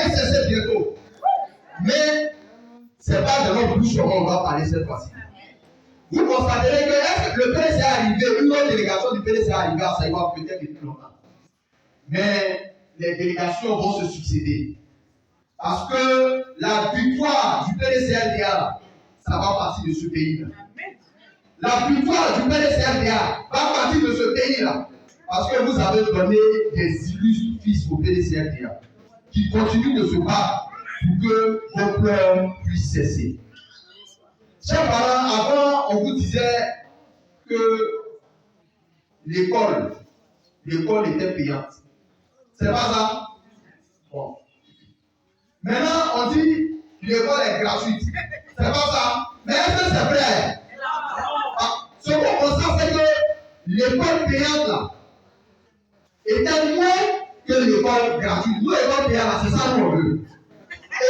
jamais cesser bientôt. Mais ce n'est pas de notre bouche qu'on va parler cette fois-ci. Vous constaterez que est-ce que le PDC est arrivé, une autre délégation du PDC est arrivée à Saïwa peut-être depuis longtemps. Mais les délégations vont se succéder. Parce que la victoire du PDC-LDA, ça va partir de ce pays-là. La victoire du PDC-LDA va partir de ce pays-là. Parce que vous avez donné des illustres fils au PDC-LDA qui continuent de se battre pour que vos pleurs puissent cesser. Chers parents, avant, on vous disait que l'école était payante. C'est pas ça? Bon. Maintenant, on dit que l'école est gratuite. C'est pas ça? Mais est-ce que c'est vrai? Ce qu'on constate, c'est que l'école payante là était moins que l'école gratuite. Nous, l'école payante là, c'est ça qu'on veut.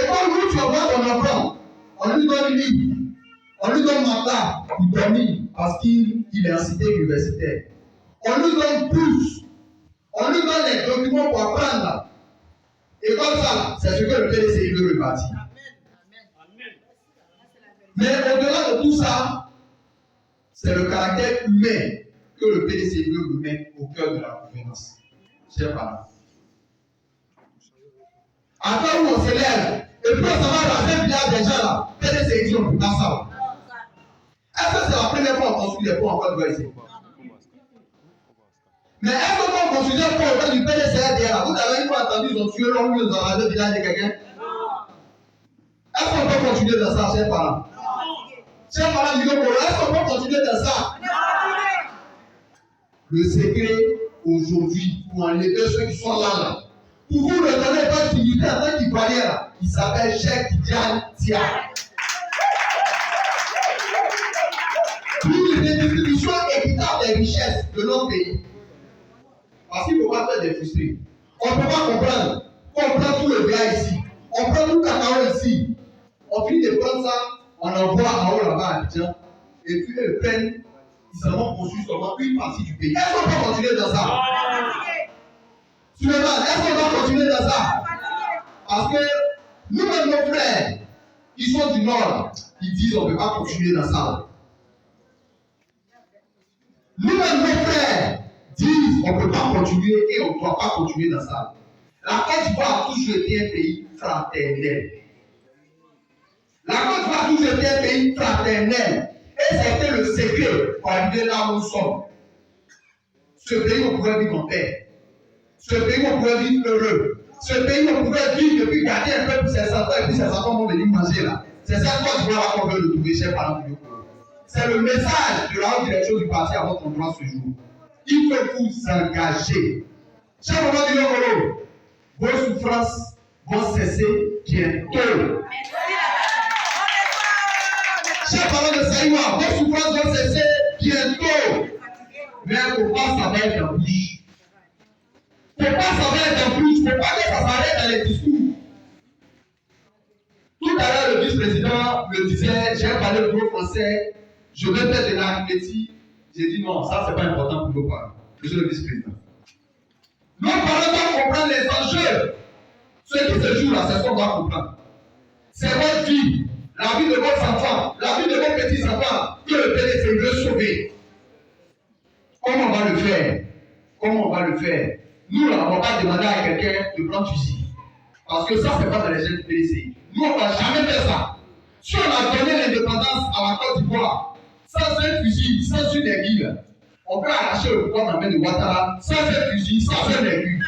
L'école où tu envoies ton enfant, on lui donne livre, on lui donne matelas pour dormir parce qu'il est en cité universitaire. On lui donne plus, on lui donne les documents pour apprendre là. Et comme ça, c'est ce que le PDC veut rebâtir. Mais au-delà de tout ça, c'est le caractère humain que le PDC veut remettre au cœur de la gouvernance. Chers parents. Après où on s'élève, et puis on s'en va dans un village des gens là, PDC dit on ne peut pas ça. Est-ce que c'est la première fois qu'on construit des ponts en Côte d'Ivoire ici? Mais est-ce qu'on construit un pont au cœur du PDC derrière? Vous avez une fois entendu, ils ont tué l'homme dans le village de quelqu'un? Est-ce qu'on peut continuer dans ça, chers parents? Chers parents du Yoko, est-ce qu'on peut continuer dans ça? Le secret aujourd'hui, pour enlever ceux qui sont là, pour vous redonner votre dignité en tant qu'Ivoirien, il s'appelle Cheikh Tidiane Tia. Pour une redistribution équitable des richesses de notre pays. Parce qu'il ne faut pas faire des frustrés. On ne peut pas comprendre qu'on prend tout le gars ici. On prend tout le cacao ici. On finit de prendre ça, on envoie en haut là-bas à Abidjan. Et puis ils prennent, ils s'en vont construire seulement une partie du pays. Est-ce qu'on peut continuer dans ça? Suleiman, est-ce qu'on va continuer dans ça? Parce que nous-mêmes, nos frères, qui sont du Nord, ils disent on ne peut pas continuer dans ça. Nous-mêmes, nos frères, disent on ne peut pas continuer et on ne doit pas continuer dans ça. La Côte d'Ivoire a toujours été un pays fraternel. La Côte d'Ivoire a toujours été un pays fraternel. Et c'était le secret pour arriver là où nous sommes. Ce pays, on pouvait vivre en paix. Ce pays, on pouvait vivre heureux. Ce pays, on pouvait vivre et puis garder un peu pour ses enfants et puis ses enfants vont venir manger là. C'est cette Côte d'Ivoire qu'on veut le trouver, chers parents du Yoko. C'est le message de la haute direction du parti à votre endroit ce jour. Il faut vous engager. Chers parents du Yoko, vos souffrances vont cesser bientôt. Chers parents de Saïwa, vos souffrances vont cesser bientôt. Mais il ne faut pas s'arrêter en bouche. Il ne faut pas s'arrêter en bouche. Il ne faut pas que ça s'arrête dans les discours. Tout à l'heure, le vice-président me disait, j'ai parlé le gros français, je vais faire de l'arithmétique. J'ai dit non, ça c'est pas important pour nos parents. Monsieur le vice-président. Nos parents doivent comprendre les enjeux. Ce qui se joue là, c'est ce qu'on doit comprendre. C'est votre vie, la vie de vos enfants, la vie de vos petits-enfants que le PDC veut sauver. Comment on va le faire? Comment on va le faire? Nous là, on ne va pas demander à quelqu'un de prendre fusil. Parce que ça, c'est pas dans les jeunes du PDC. Nous, on ne va jamais faire ça. Si on a donné l'indépendance à la Côte d'Ivoire, sans un fusil, sans une aiguille, on peut arracher le pouvoir dans la main de Ouattara, sans un fusil, sans un aiguille.